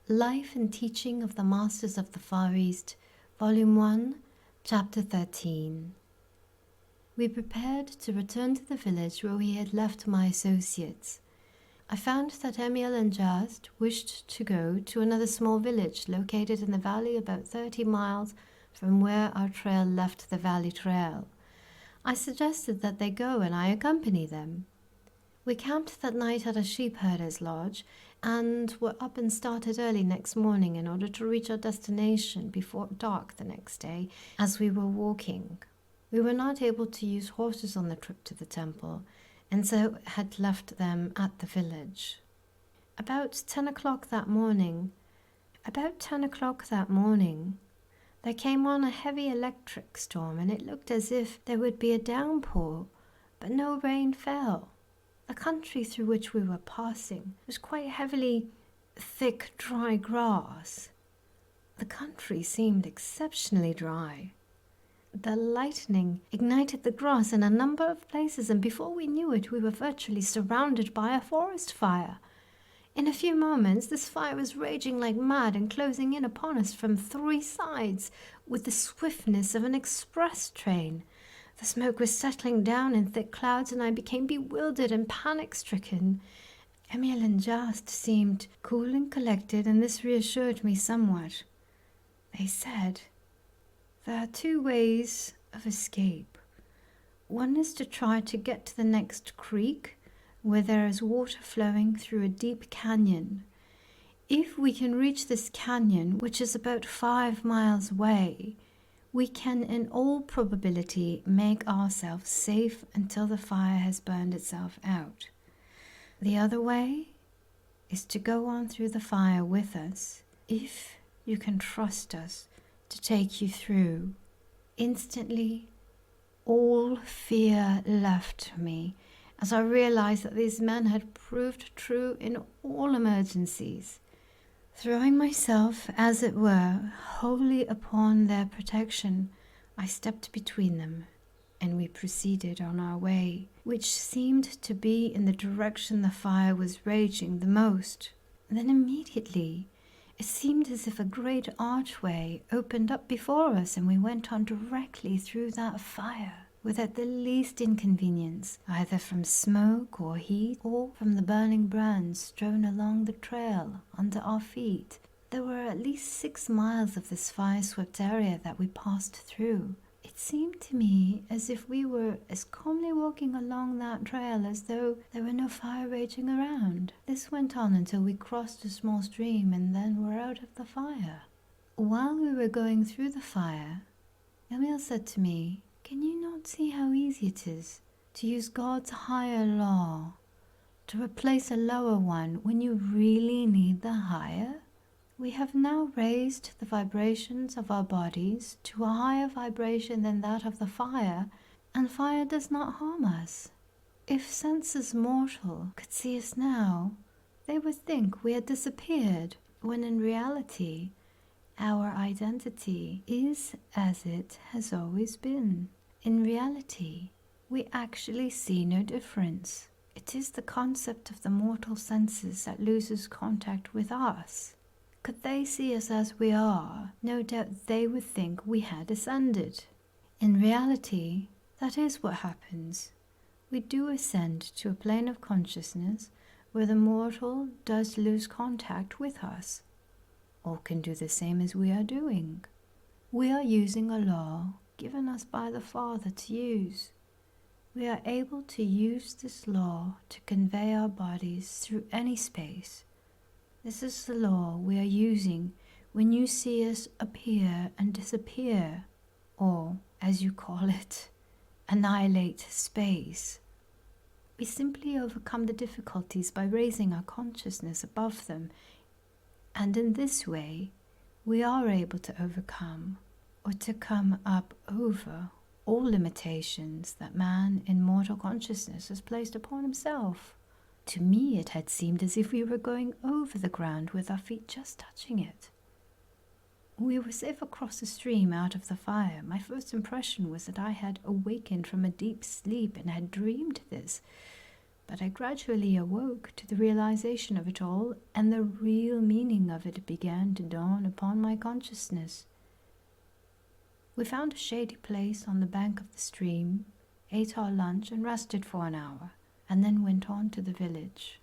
Life and Teaching of the Masters of the Far East, Volume 1, Chapter 13. We prepared to return to the village where we had left my associates. I found that Emil and Just wished to go to another small village located in the valley about 30 miles from where our trail left the valley trail. I suggested that they go and I accompany them. We camped that night at a sheep herder's lodge and were up and started early next morning in order to reach our destination before dark the next day as we were walking. We were not able to use horses on the trip to the temple, and so had left them at the village. About 10 o'clock that morning, there came on a heavy electric storm, and it looked as if there would be a downpour, but no rain fell. The country through which we were passing was quite heavily thick, dry grass. The country seemed exceptionally dry. The lightning ignited the grass in a number of places, and before we knew it, we were virtually surrounded by a forest fire. In a few moments, this fire was raging like mad and closing in upon us from 3 sides with the swiftness of an express train. The smoke was settling down in thick clouds, and I became bewildered and panic-stricken. Emil and Just seemed cool and collected, and this reassured me somewhat. They said, "There are 2 ways of escape. One is to try to get to the next creek, where there is water flowing through a deep canyon. If we can reach this canyon, which is about 5 miles away, we can in all probability make ourselves safe until the fire has burned itself out. The other way is to go on through the fire with us, if you can trust us to take you through." Instantly, all fear left me as I realized that these men had proved true in all emergencies. Throwing myself, as it were, wholly upon their protection, I stepped between them, and we proceeded on our way, which seemed to be in the direction the fire was raging the most. Then immediately, it seemed as if a great archway opened up before us, and we went on directly through that fire, without the least inconvenience, either from smoke or heat, or from the burning brands strewn along the trail under our feet. There were at least 6 miles of this fire-swept area that we passed through. It seemed to me as if we were as calmly walking along that trail as though there were no fire raging around. This went on until we crossed a small stream, and then were out of the fire. While we were going through the fire, Emil said to me, "Can you not see how easy it is to use God's higher law to replace a lower one when you really need the higher? We have now raised the vibrations of our bodies to a higher vibration than that of the fire, and fire does not harm us. If senses mortal could see us now, they would think we had disappeared, when in reality our identity is as it has always been. In reality, we actually see no difference. It is the concept of the mortal senses that loses contact with us. Could they see us as we are, no doubt they would think we had ascended. In reality, that is what happens. We do ascend to a plane of consciousness where the mortal does lose contact with us, or can do the same as we are doing. We are using a law given us by the Father to use. We are able to use this law to convey our bodies through any space. This is the law we are using when you see us appear and disappear, or, as you call it, annihilate space. We simply overcome the difficulties by raising our consciousness above them, and in this way, we are able to overcome, or to come up over, all limitations that man in mortal consciousness has placed upon himself. To me, it had seemed as if we were going over the ground with our feet just touching it. We were safe across the stream out of the fire. My first impression was that I had awakened from a deep sleep and had dreamed this. But I gradually awoke to the realization of it all, and the real meaning of it began to dawn upon my consciousness. We found a shady place on the bank of the stream, ate our lunch and rested for an hour, and then went on to the village.